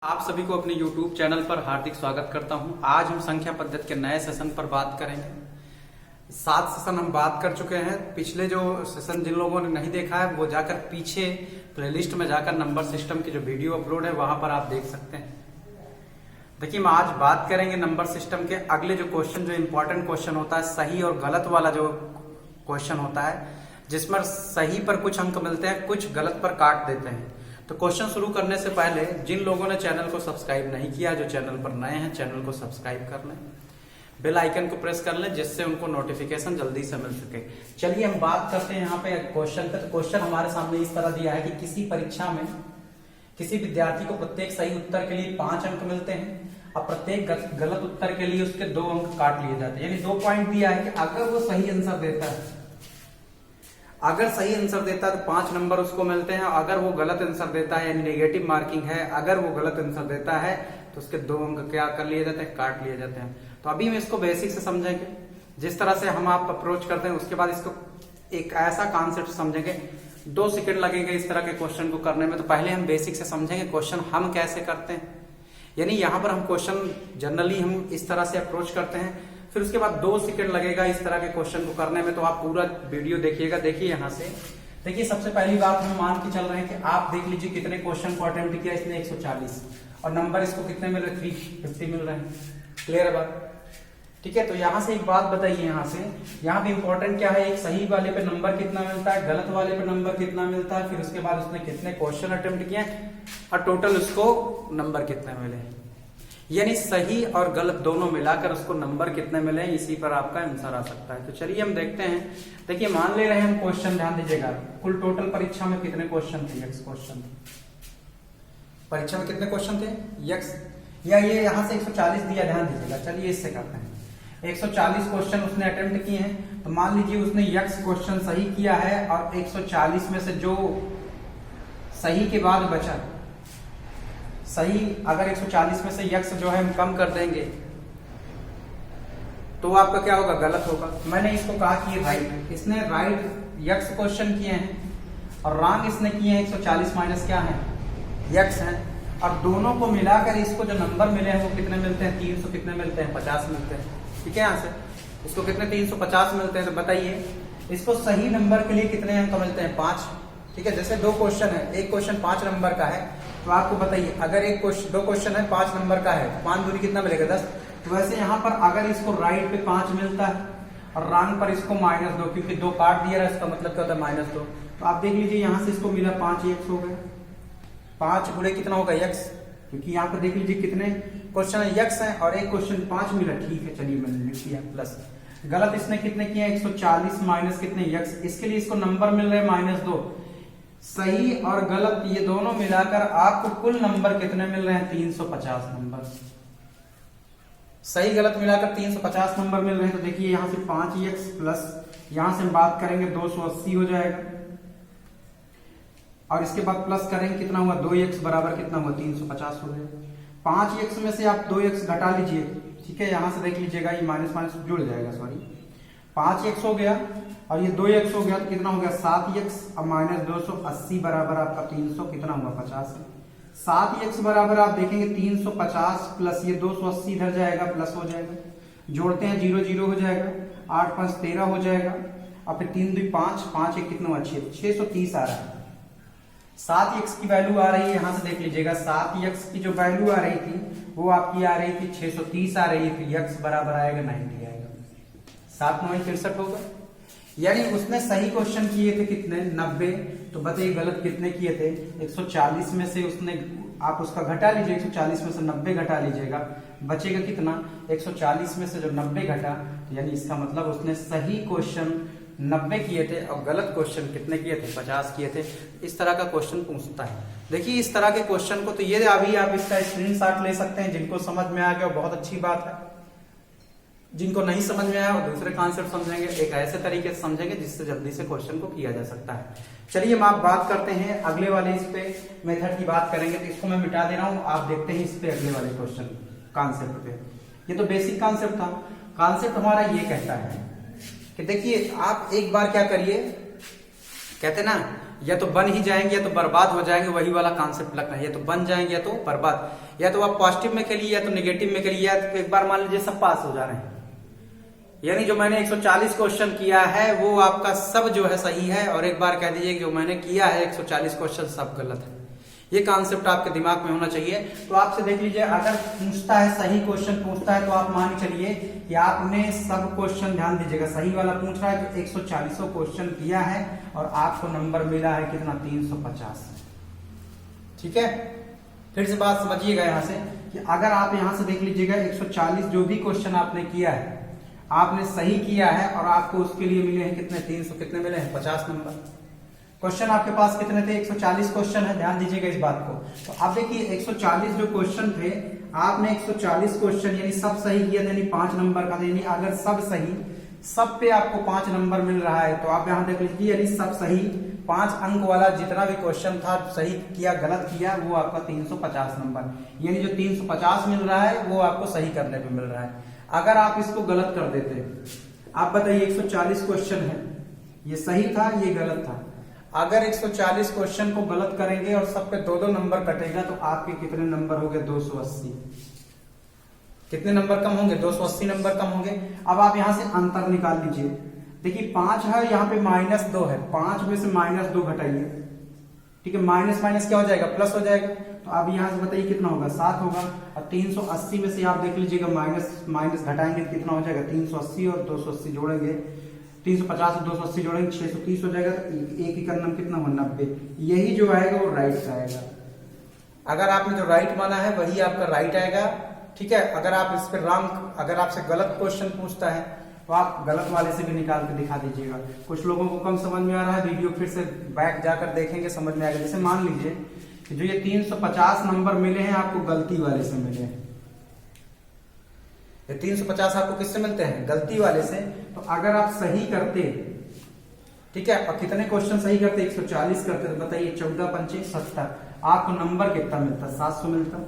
आप सभी को अपने YouTube चैनल पर हार्दिक स्वागत करता हूं। आज हम संख्या पद्धति के नए सेशन पर बात करेंगे। 7 सेशन हम बात कर चुके हैं। पिछले जो सेशन जिन लोगों ने नहीं देखा है वो जाकर पीछे प्लेलिस्ट में जाकर नंबर सिस्टम की जो वीडियो अपलोड है वहां पर आप देख सकते हैं। देखिए, हम आज बात करेंगे नंबर सिस्टम के अगले जो क्वेश्चन, जो इम्पोर्टेंट क्वेश्चन होता है, सही और गलत वाला जो क्वेश्चन होता है, जिसमें सही पर कुछ अंक मिलते हैं, कुछ गलत पर काट देते हैं। तो क्वेश्चन शुरू करने से पहले जिन लोगों ने चैनल को सब्सक्राइब नहीं किया, जो चैनल पर नए हैं, चैनल को सब्सक्राइब कर लें, बेल आइकन को प्रेस कर लें, जिससे उनको नोटिफिकेशन जल्दी से मिल सके। चलिए हम बात करते हैं यहाँ पे क्वेश्चन पे। तो क्वेश्चन हमारे सामने इस तरह दिया है कि किसी परीक्षा में किसी विद्यार्थी को प्रत्येक सही उत्तर के लिए 5 अंक मिलते हैं और प्रत्येक गलत उत्तर के लिए उसके 2 अंक काट लिए जाते हैं। यानी 2 पॉइंट दिया है कि अगर वो सही आंसर देता है, अगर सही आंसर देता है तो 5 नंबर उसको मिलते हैं। अगर वो गलत आंसर देता है, यानी नेगेटिव मार्किंग है, अगर वो गलत आंसर देता है तो उसके 2 अंक क्या कर लिए जाते हैं, काट लिए जाते हैं। तो अभी हम इसको बेसिक से समझेंगे, जिस तरह से हम आप अप्रोच करते हैं। उसके बाद इसको एक ऐसा कॉन्सेप्ट समझेंगे, 2 सेकंड लगेंगे इस तरह के क्वेश्चन को करने में। तो पहले हम बेसिक से समझेंगे क्वेश्चन हम कैसे करते हैं। यानी यहाँ पर हम क्वेश्चन जनरली हम इस तरह से अप्रोच करते हैं, फिर उसके बाद 2 सेकंड लगेगा इस तरह के क्वेश्चन को करने में। तो आप पूरा वीडियो देखिएगा। देखिए यहाँ से, देखिए सबसे पहली बात हम मान के चल रहे हैं कि आप देख लीजिए कितने क्वेश्चन को अटेम्प्ट किया इसने, 140, और नंबर इसको कितने मिल रहे, 350 मिल रहे हैं। क्लियर है बात? ठीक है। तो यहाँ से एक बात बताइए, यहाँ पे इंपॉर्टेंट क्या है, एक सही वाले पे नंबर कितना मिलता है, गलत वाले पे नंबर कितना मिलता है, फिर उसके बाद उसने कितने क्वेश्चन अटेम्प्ट किए और टोटल उसको नंबर कितने मिले। यानी सही और गलत दोनों मिलाकर उसको नंबर कितने मिले, इसी पर आपका आंसर आ सकता है। तो चलिए हम देखते हैं। देखिए मान ले रहे हैं हम क्वेश्चन, ध्यान दीजिएगा, कुल टोटल परीक्षा में कितने क्वेश्चन थे, x क्वेश्चन थे। परीक्षा में कितने क्वेश्चन थे, x, या ये यहाँ से 140 दिया, ध्यान दीजिएगा। चलिए इससे करते हैं। 140 क्वेश्चन उसने अटेम्प्ट किए हैं। तो मान लीजिए उसने x क्वेश्चन सही किया है और 140 में से जो सही के बाद बचा, सही अगर 140 में से x जो है हम कम कर देंगे तो आपका क्या होगा, गलत होगा। मैंने इसको कहा कि राइट, इसने राइट x क्वेश्चन किए हैं और रॉन्ग इसने किए हैं 140 माइनस क्या है, x है। और दोनों को मिलाकर इसको जो नंबर मिले हैं वो कितने मिलते हैं, 300 कितने मिलते हैं, 50 मिलते हैं। ठीक है, यहाँ से इसको कितने 350 मिलते हैं। तो बताइए इसको सही नंबर के लिए कितने अंक मिलते हैं, 5। ठीक है, जैसे 2 क्वेश्चन है, एक क्वेश्चन 5 नंबर का है, तो आपको बताइए अगर 2 क्वेश्चन है 5 नंबर का है, 5 दूनी कितना मिलेगा, 10। तो वैसे यहाँ पर अगर इसको राइट पे 5 मिलता है और रॉन्ग पर इसको -2, क्योंकि 2 काट दिया है, इसका मतलब क्या होता है, -2। तो आप देख लीजिए यहाँ से इसको मिला 5 x हो गया, 5 गुणे कितना होगा, x, क्योंकि यहाँ पर देख लीजिए कितने क्वेश्चन है, x है और एक क्वेश्चन 5 मिला। ठीक है, चलिए मैंने लिख दिया प्लस। गलत इसने कितने किए, 140 माइनस कितने, x, इसके लिए इसको नंबर मिल रहे हैं -2। सही और गलत ये दोनों मिलाकर आपको कुल नंबर कितने मिल रहे हैं, 350 नंबर। सही गलत मिलाकर 350 नंबर मिल रहे हैं। तो देखिए यहाँ से 5x प्लस, यहाँ से हम बात करेंगे 280 हो जाएगा, और इसके बाद प्लस करेंगे कितना हुआ, 2x बराबर कितना हुआ, 350 हो गया। 5x में से आप 2x घटा लीजिए। ठीक है, यहाँ से देख लीजिएगा ये माइनस माइनस जुड़ जाएगा, सॉरी, 5x हो गया और ये 2x हो गया, तो कितना हो गया, 7x और माइनस 280 बराबर आपका 300 कितना हुआ, 50। 7x बराबर आप देखेंगे 350 प्लस ये 280 इधर जाएगा, प्लस हो जाएगा, जोड़ते हैं 0 0 हो जाएगा, 8 5 13 हो जाएगा, और फिर 3 2 5, 5 1 कितना हुआ, 630 आ रहा है। 7x की वैल्यु आ रही है, यहाँ से देख लीजिएगा 7x की जो वैल्यू आ रही थी वो आपकी आ रही थी 630 आ रही थी, x बराबर आएगा 90 आएगा, 7 9 63 होगा। यानी उसने सही क्वेश्चन किए थे कितने, 90। तो बताइए गलत कितने किए थे, 140 में से उसने, आप उसका घटा लीजिए, 140 में से 90 घटा लीजिएगा, बचेगा कितना, 140 में से जो 90 घटा, तो यानी इसका मतलब उसने सही क्वेश्चन 90 किए थे और गलत क्वेश्चन कितने किए थे, 50 किए थे। इस तरह का क्वेश्चन पूछता है। देखिए इस तरह के क्वेश्चन को, तो ये अभी आप इसका स्क्रीनशॉट ले सकते हैं। जिनको समझ में आ गया बहुत अच्छी बात है, जिनको नहीं समझ में आया वो दूसरे कॉन्सेप्ट समझेंगे, एक ऐसे तरीके से समझेंगे जिससे जल्दी से क्वेश्चन को किया जा सकता है। चलिए हम आप बात करते हैं अगले वाले, इस पे मेथड की बात करेंगे। तो इसको मैं मिटा दे रहा हूं, आप देखते हैं इस पे अगले वाले क्वेश्चन कॉन्सेप्ट पे। ये तो बेसिक कॉन्सेप्ट था। कॉन्सेप्ट हमारा ये कहता है कि देखिए आप एक बार क्या करिए, कहते ना या तो बन ही जाएंगे या तो बर्बाद हो जाएंगे, वही वाला कॉन्सेप्ट लगना है, या तो बन जाएंगे या तो बर्बाद। या तो आप पॉजिटिव में खेलिए या तो नेगेटिव में खेलिए, या तो एक बार मान लीजिए सब पास हो जा रहे हैं। यानी जो मैंने 140 क्वेश्चन किया है वो आपका सब जो है सही है, और एक बार कह दीजिए कि जो मैंने किया है 140 क्वेश्चन सब गलत है। ये कॉन्सेप्ट आपके दिमाग में होना चाहिए। तो आपसे देख लीजिए, अगर पूछता है सही क्वेश्चन पूछता है तो आप मान चलिए कि आपने सब क्वेश्चन, ध्यान दीजिएगा, सही वाला पूछ रहा है तो 140 क्वेश्चन किया है और आपको नंबर मिला है कितना, 350। ठीक है, फिर से बात समझिएगा यहां से कि अगर आप यहां से देख लीजिएगा 140 जो भी क्वेश्चन आपने किया है आपने सही किया है और आपको उसके लिए मिले हैं कितने, 300 कितने मिले हैं, 50 नंबर। क्वेश्चन आपके पास कितने थे, 140 क्वेश्चन है, ध्यान दीजिएगा इस बात को। तो आप देखिए 140 जो क्वेश्चन थे, आपने 140 क्वेश्चन यानी सब सही किया, यानी 5 नंबर का, यानी अगर सब सही, सब पे आपको 5 नंबर मिल रहा है। तो आप यहां देख लीजिए, यानी सब सही 5 अंक वाला जितना भी क्वेश्चन था, सही किया गलत किया, वो आपका 350 नंबर, यानी जो 350 मिल रहा है वो आपको सही करने पे मिल रहा है। अगर आप इसको गलत कर देते, आप बताइए 140 क्वेश्चन है, ये सही था ये गलत था, अगर 140 क्वेश्चन को गलत करेंगे और सब पे 2-2 नंबर कटेगा तो आपके कितने नंबर हो गए, 280। कितने नंबर कम होंगे, 280 नंबर कम होंगे। अब आप यहां से अंतर निकाल लीजिए, देखिए 5 है, यहाँ पे -2 है, 5 में से -2 घटाइए, ठीक है, माइनस माइनस क्या हो जाएगा, प्लस हो जाएगा। तो अब यहां से बताइए कितना होगा, 7 होगा। और 380 में से आप देख लीजिएगा माइनस माइनस घटाएंगे तो कितना हो जाएगा, 380 और 280 जोड़ेंगे, 350 और 280 जोड़ेंगे 630 हो जाएगा। तो एक का नंबर कितना होगा, 90। यही जो आएगा वो राइट आएगा। अगर आपने जो राइट माना है वही आपका राइट आएगा, ठीक है। अगर आप इस पर रॉन्ग, अगर आपसे गलत क्वेश्चन पूछता है तो आप गलत वाले से भी निकाल के दिखा दीजिएगा। कुछ लोगों को कम समझ में आ रहा है, वीडियो फिर से बैक जाकर देखेंगे, समझ में आएगा। जैसे मान लीजिए कि जो ये 350 नंबर मिले हैं आपको गलती वाले से मिले हैं, ये 350 आपको किससे मिलते हैं, गलती वाले से। तो अगर आप सही करते, ठीक है, और कितने क्वेश्चन सही करते, 140 करते, तो बताइए 14 पंचे 70, आपको नंबर कितना मिलता, 700 मिलता।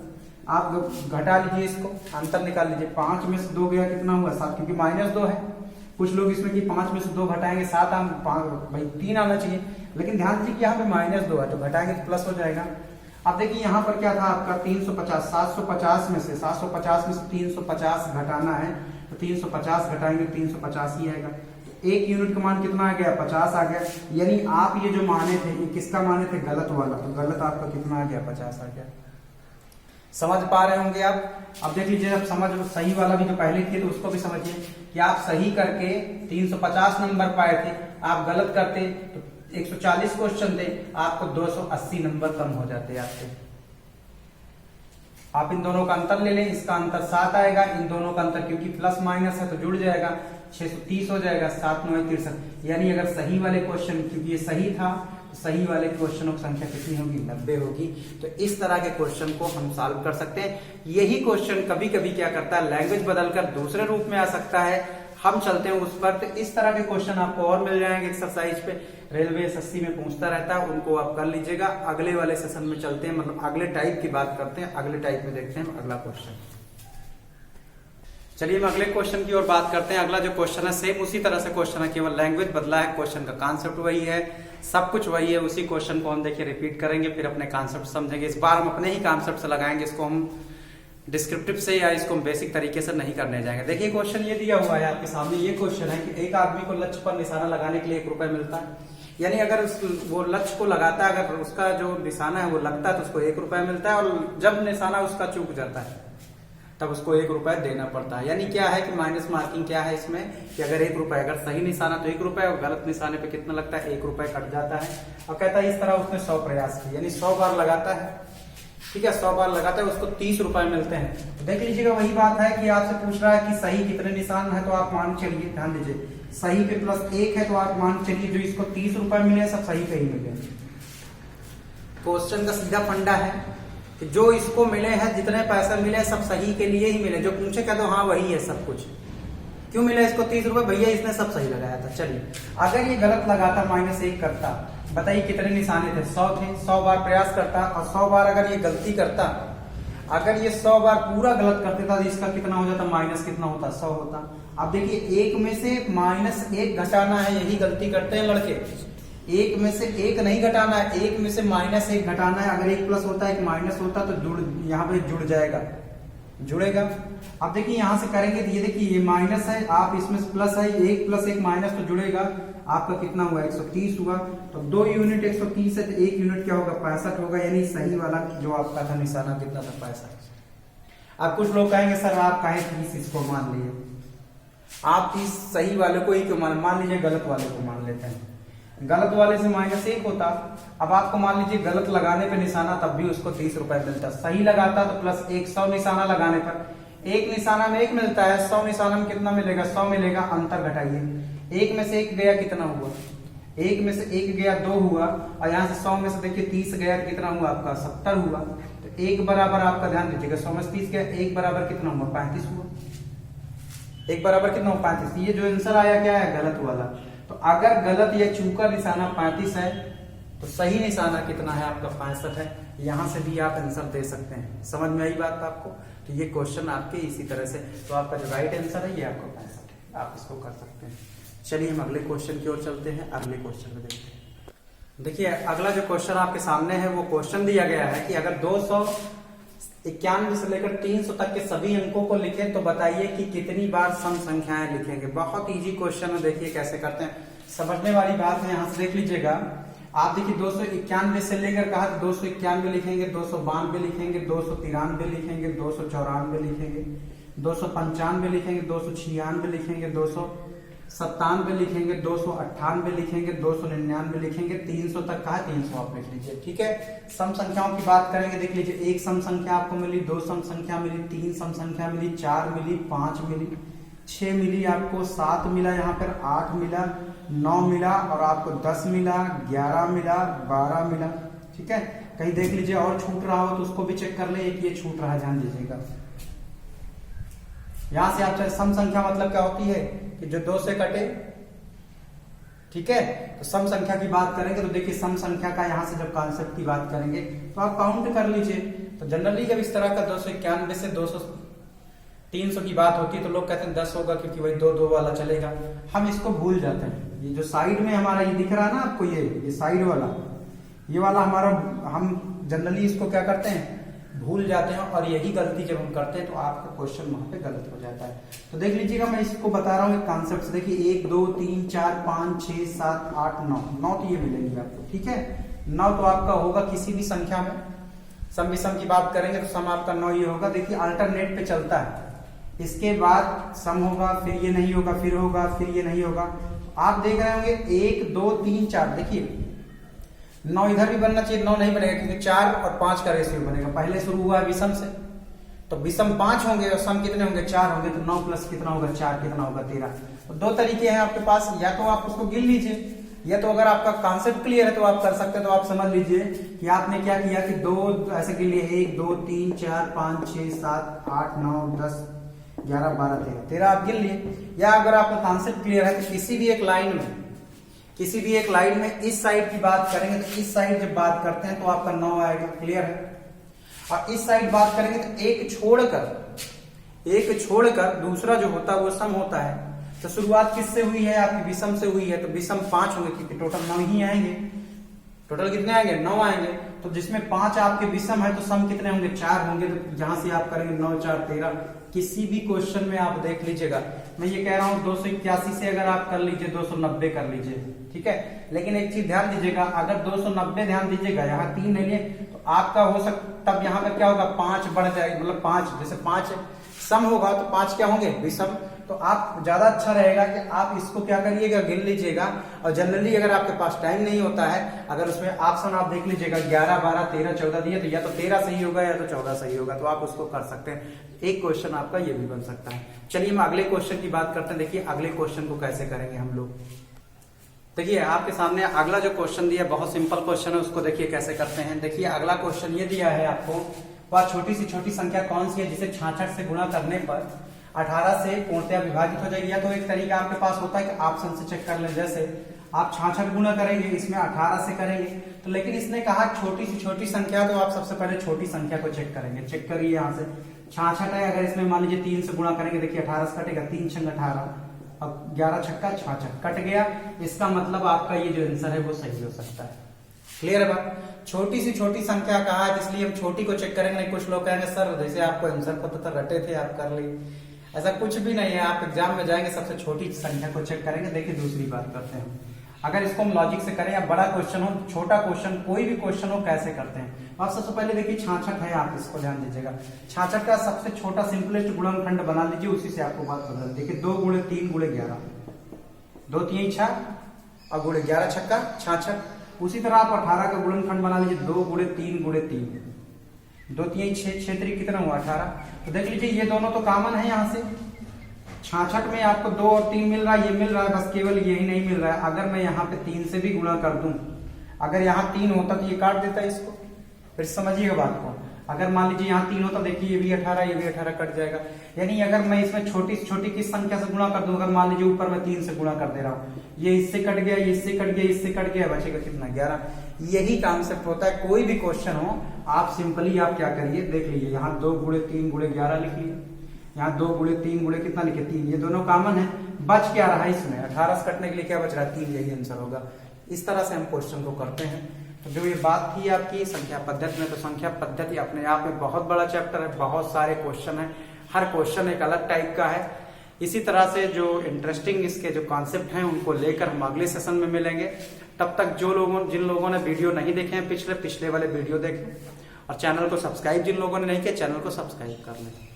आप घटा लीजिए, इसको अंतर निकाल लीजिए, 5 में से 2 गया कितना हुआ, 7, क्योंकि -2 है। कुछ लोग इसमें कि 5 में से 2 घटाएंगे 7 भाई 3 आना चाहिए, लेकिन ध्यान दीजिए कि यहाँ पे -2 है तो घटाएंगे तो प्लस हो जाएगा। अब देखिए यहाँ पर क्या था आपका 350, 750 में से 350 घटाना है, तो 350 घटाएंगे 350 ही आएगा। तो 1 यूनिट का मान कितना आ गया, 50 आ गया। यानी आप ये जो माने थे ये किसका माने थे, गलत वाला, तो गलत आपका कितना आ गया, 50 आ गया। समझ पा रहे होंगे आप। अब देख लीजिए, अब समझ सही वाला भी जो पहले थे तो उसको भी समझिए कि आप सही करके 350 नंबर पाए थे, आप गलत करते तो 140 क्वेश्चन थे, आपको 280 नंबर कम हो जाते आपके। आप इन दोनों का अंतर ले लें, इसका अंतर 7 आएगा, इन दोनों का अंतर क्योंकि प्लस माइनस है तो जुड़ जाएगा, 630 हो जाएगा, 7 9 63। यानी अगर सही वाले क्वेश्चन, क्योंकि ये सही था, सही वाले क्वेश्चनों की संख्या कितनी होगी, 90 होगी। तो इस तरह के क्वेश्चन को हम सॉल्व कर सकते हैं। यही क्वेश्चन कभी कभी क्या करता है, लैंग्वेज बदलकर दूसरे रूप में आ सकता है, हम चलते हैं उस पर। तो इस तरह के क्वेश्चन आपको और मिल जाएंगे एक्सरसाइज पे, रेलवे एसएससी में पूछता रहता है, उनको आप कर लीजिएगा। अगले वाले सेशन में चलते हैं, मतलब अगले टाइप की बात करते हैं, अगले टाइप में देखते हैं अगला क्वेश्चन। चलिए हम अगले क्वेश्चन की ओर बात करते हैं। अगला जो क्वेश्चन है सेम उसी तरह से क्वेश्चन है, केवल लैंग्वेज बदला है, क्वेश्चन का कॉन्सेप्ट वही है, सब कुछ वही है। उसी क्वेश्चन को हम देखिए रिपीट करेंगे, फिर अपने कॉन्सेप्ट समझेंगे। इस बार हम अपने ही कॉन्सेप्ट से लगाएंगे, इसको हम डिस्क्रिप्टिव से या इसको हम बेसिक तरीके से नहीं करने जाएंगे। देखिए क्वेश्चन ये दिया हुआ है आपके सामने, ये क्वेश्चन है कि एक आदमी को लक्ष्य पर निशाना लगाने के लिए 1 रुपए मिलता है। यानी अगर वो लक्ष्य को लगाता है, अगर उसका जो निशाना है वो लगता है तो उसको 1 रुपए मिलता है, और जब निशाना उसका चूक जाता है तब उसको 1 रुपए देना पड़ता है। यानी क्या है कि माइनस मार्किंग क्या है इसमें, कि अगर 1 रुपए, अगर सही निशाना तो 1 रुपए और गलत निशाने पे कितना लगता है, 1 रुपए कट जाता है। और कहता है इस तरह उसने 100 प्रयास किए, यानी 100 बार लगाता है, ठीक है, 100 बार लगाता है, उसको 30 रुपए मिलते हैं। तो देख लीजिएगा वही बात है कि आपसे पूछ रहा है कि सही कितने निशान है, तो आप मान चलिए, ध्यान दीजिए, सही पे +1 है तो आप मान चलिए जो इसको 30 रुपए मिले सब सही पे ही मिले। क्वेश्चन का सीधा फंडा है कि जो इसको मिले हैं, जितने पैसे मिले सब सही के लिए ही मिले। जो पूछे कह दो हाँ वही है सब कुछ, क्यों मिला इसको 30 रुपए, भैया इसने सब सही लगाया था। चलिए अगर ये गलत लगाता, -1 करता, बताइए कितने निशाने थे, 100 थे, 100 बार प्रयास करता, और 100 बार अगर ये गलती करता, अगर ये 100 बार पूरा गलत करते था तो इसका कितना हो जाता, माइनस कितना होता, 100 होता। अब देखिए 1 में से -1 घटाना है, यही गलती करते हैं लड़के, एक में से एक नहीं घटाना है, एक में से -1 घटाना है। अगर एक प्लस होता है एक माइनस होता तो यहाँ पे जुड़ जाएगा, जुड़ेगा। अब देखिए यहां से करेंगे तो ये देखिए ये माइनस है, आप इसमें प्लस है, 1 + 1 माइनस तो जुड़ेगा। आपका कितना हुआ 130 हुआ। तो 2 यूनिट 130 है तो 1 यूनिट क्या होगा 65 होगा, यानी सही वाला जो आपका था निशाना कितना था 65। अब कुछ लोग कहेंगे सर आप कहे 30 इसको मान लिए, आप 30 सही वाले को ही क्यों मान लीजिए, गलत वाले को मान लेते हैं। गलत वाले से -1 होता। अब आपको मान लीजिए गलत लगाने पे निशाना तब भी उसको 30 रुपए मिलता, सही लगाता तो +1 100 निशाना लगाने पर एक निशाना में 1 मिलता है, 100 निशाना में कितना मिलेगा 100 मिलेगा। अंतर घटाइए, 1 में से 1 गया कितना हुआ, 1 में से 1 गया 2 हुआ, और यहाँ से 100 में से देखिए 30 गया कितना हुआ आपका 70 हुआ। तो 1 बराबर आपका ध्यान दीजिएगा 100 में से 30 गया, 1 बराबर कितना हुआ 35 हुआ। 1 बराबर कितना हुआ 35। ये जो आंसर आया क्या है गलत वाला। तो अगर गलत या चूका निशाना 35 है तो सही निशाना कितना है आपका 65 है। यहां से भी आप आंसर दे सकते हैं। समझ में आई बात आपको। तो ये क्वेश्चन आपके इसी तरह से, तो आपका जो राइट आंसर है ये आपका 65 है, आप इसको कर सकते हैं। चलिए हम अगले क्वेश्चन की ओर चलते हैं, अगले क्वेश्चन में देखते हैं। देखिए अगला जो क्वेश्चन आपके सामने है वो क्वेश्चन दिया गया है कि अगर 291 से लेकर 300 तक के सभी अंकों को लिखें तो बताइए कि कितनी बार सम संख्याएं लिखेंगे। बहुत इजी क्वेश्चन है, देखिए कैसे करते हैं। समझने वाली बात है, यहां से देख लीजिएगा। आप देखिए 291 से लेकर कहा 291 लिखेंगे, 292 लिखेंगे, 293 लिखेंगे, 294 लिखेंगे, 295 लिखेंगे, 296 लिखेंगे, 297 लिखेंगे, 298 लिखेंगे, 299 लिखेंगे, 300 तक कहा 300 आप लिख लीजिए। ठीक है, सम संख्याओं की बात करेंगे। देख लीजिए, एक सम संख्या आपको मिली, 2 सम संख्या मिली, 3 सम संख्या मिली, 4 मिली, 5 मिली, 6 मिली, आपको 7 मिला, यहाँ पर 8 मिला, 9 मिला, और आपको 10 मिला, 11 मिला, 12 मिला। ठीक है, कहीं देख लीजिए और छूट रहा हो तो उसको भी चेक कर ले, एक ये छूट रहा है, ध्यान दीजिएगा। यहां से आप सम संख्या मतलब क्या होती है कि जो 2 से कटे। ठीक है, तो सम संख्या की बात करेंगे तो देखिए सम संख्या का यहां से जब कॉन्सेप्ट की बात करेंगे तो आप काउंट कर लीजिए। तो जनरली जब इस तरह का 291 से 300 की बात होती है तो लोग कहते हैं 10 होगा क्योंकि वही 2 वाला चलेगा। हम इसको भूल जाते हैं। ये जो साइड में हमारा ये दिख रहा है ना आपको, ये साइड वाला, ये वाला हमारा, हम जनरली इसको क्या करते हैं भूल जाते हैं, और यही गलती जब हम करते हैं तो आपका क्वेश्चन वहां पे गलत हो जाता है। तो देख लीजिएगा, मैं इसको बता रहा हूँ एक कॉन्सेप्ट से। देखिए 1 2 3 4 5 6 7 8 9 तो ये मिलेंगे आपको। ठीक है, 9 तो आपका होगा किसी भी संख्या में। सम विषम की बात करेंगे तो सम आपका 9 ये होगा। देखिए अल्टरनेट पे चलता है, इसके बाद सम होगा, फिर ये नहीं होगा, फिर होगा, फिर ये नहीं होगा। आप देख रहे होंगे 1 2 3 4, देखिए 9 इधर भी बनना चाहिए, 9 नहीं बनेगा क्योंकि 4 और 5 का रेशियो बनेगा। पहले शुरू हुआ है विषम से, तो विषम 5 होंगे और सम कितने होंगे 4 होंगे। तो 9 प्लस कितना होगा 4 कितना होगा 13। तो 2 तरीके हैं आपके पास, या तो आप उसको गिन लीजिए, या तो अगर आपका कॉन्सेप्ट क्लियर है तो आप कर सकते हैं। तो आप समझ लीजिए कि आपने क्या किया कि 2 ऐसे गिन लिए, 1 2 3 4 5 6 7 8 9 10 11 12 13 आप गिन लिए। या अगर आपका कॉन्सेप्ट क्लियर है तो किसी भी एक लाइन में इस साइड की बात करेंगे तो इस साइड जब बात करते हैं तो आपका 9 आएगा। क्लियर है, और इस साइड बात करेंगे तो एक छोड़कर दूसरा जो होता है वो सम होता है। तो शुरुआत किससे हुई है आपकी विषम से हुई है, तो विषम 5 होंगे क्योंकि टोटल 9 ही आएंगे। टोटल कितने आएंगे 9 आएंगे। तो जिसमें 5 आपके विषम है तो सम कितने होंगे 4 होंगे। तो जहां से आप करेंगे 9 4 13। किसी भी क्वेश्चन में आप देख लीजिएगा, मैं ये कह रहा हूं 281 से अगर आप कर लीजिए 290 कर लीजिए। ठीक है, लेकिन एक चीज ध्यान दीजिएगा, अगर 290 ध्यान दीजिएगा, यहाँ 3 नहीं लिए तो आपका हो सकता, तब यहाँ पर क्या होगा 5 बढ़ जाएगा। मतलब 5 जैसे 5 सम होगा तो 5 क्या होंगे विषम। तो आप ज्यादा अच्छा रहेगा कि आप इसको क्या करिएगा गिन लीजिएगा। और जनरली अगर आपके पास टाइम नहीं होता है, अगर उसमें ऑप्शन आप देख लीजिएगा 11 12 13 14 दिए तो या तो 13 सही होगा या तो 14 सही होगा। तो आप उसको कर सकते हैं। एक क्वेश्चन आपका ये भी बन सकता है। चलिए हम अगले क्वेश्चन की बात करते हैं। देखिए अगले क्वेश्चन को कैसे करेंगे हम लोग। देखिए आपके सामने अगला जो क्वेश्चन दिया बहुत सिंपल क्वेश्चन है, उसको देखिए कैसे करते हैं। देखिए अगला क्वेश्चन ये दिया है आपको, वह छोटी से छोटी संख्या कौन सी है जिसे 66 से गुणा करने पर 18 से पूर्णतया विभाजित हो जाएगी। या तो एक तरीका आपके पास होता है कि ऑप्शन से चेक कर ले, जैसे आप 66 गुना करेंगे, इसमें 18 से करेंगे। तो लेकिन इसने कहा छोटी से छोटी संख्या, तो आप सबसे पहले छोटी संख्या को चेक करेंगे। चेक करिए यहाँ से 66 है, अगर इसमें मान लीजिए 3 से गुणा करेंगे, देखिए 18 से कटेगा, 3 छंग 18 अब 11 छक्का 66 कट गया, इसका मतलब आपका ये जो आंसर है वो सही हो सकता है। क्लियर है बात? छोटी सी छोटी संख्या कहा है इसलिए हम छोटी को चेक करेंगे। नहीं, कुछ लोग कहेंगे सर जैसे आपको आंसर पता था रटे थे आप कर ली, ऐसा कुछ भी नहीं है। आप एग्जाम में जाएंगे सबसे छोटी संख्या को चेक करेंगे। देखिए दूसरी बात करते हैं, अगर इसको हम लॉजिक से करें या बड़ा क्वेश्चन हो, छोटा क्वेश्चन, कोई भी क्वेश्चन हो, कैसे करते हैं। आप सबसे पहले देखिए 66 है, आप इसको ध्यान दीजिएगा। 66 का सबसे छोटा सिंपलेस्ट गुणनखंड बना लीजिए, उसी से आपको बात बदल। देखिए 2 गुणे 3 गुणे 11, 2 3 6 और गुणे 11 छक्का 66। उसी तरह आप 18 का गुणनखंड बना लीजिए, 2 गुणे 3 गुणे 3, 2 3 6 6 3 कितना हुआ 18। तो देख लीजिए ये दोनों तो कॉमन है यहाँ से। 66 में आपको 2 और 3 मिल रहा है, ये मिल रहा है, बस केवल यही नहीं मिल रहा है। अगर मैं यहाँ पे 3 से भी गुणा कर दूं, अगर यहाँ 3 होता तो ये काट देता है इसको। फिर समझिएगा बात को, अगर मान लीजिए यहाँ 3 होता, देखिए ये भी 18 ये भी 18 कट जाएगा। यानी अगर मैं इसमें छोटी से छोटी किस संख्या से गुणा कर दूं, अगर मान लीजिए ऊपर मैं 3 से गुणा कर दे रहा हूँ, ये इससे कट गया, ये इससे कट गया, इससे कट गया, बचेगा कितना 11। यही कॉन्सेप्ट होता है। कोई भी क्वेश्चन हो आप सिंपली आप क्या करिए, देख लीजिए यहाँ 2 गुणे 3 गुणे 11 लिख लिए, यहाँ 2 गुणे 3 गुणे कितना लिखे 3, ये दोनों कॉमन है। बच क्या रहा है इसमें 18 से कटने के लिए क्या बच रहा है 3, यही आंसर होगा। इस तरह से हम क्वेश्चन को करते हैं। तो जो ये बात थी आपकी संख्या पद्धति में, तो संख्या पद्धति अपने आप में बहुत बड़ा चैप्टर है, बहुत सारे क्वेश्चन है, हर क्वेश्चन एक अलग टाइप का है। इसी तरह से जो इंटरेस्टिंग इसके जो कॉन्सेप्ट हैं उनको लेकर हम अगले सेशन में मिलेंगे। तब तक जिन लोगों ने वीडियो नहीं देखे हैं पिछले वाले वीडियो देखें, और चैनल को सब्सक्राइब जिन लोगों ने नहीं किया चैनल को सब्सक्राइब कर लें।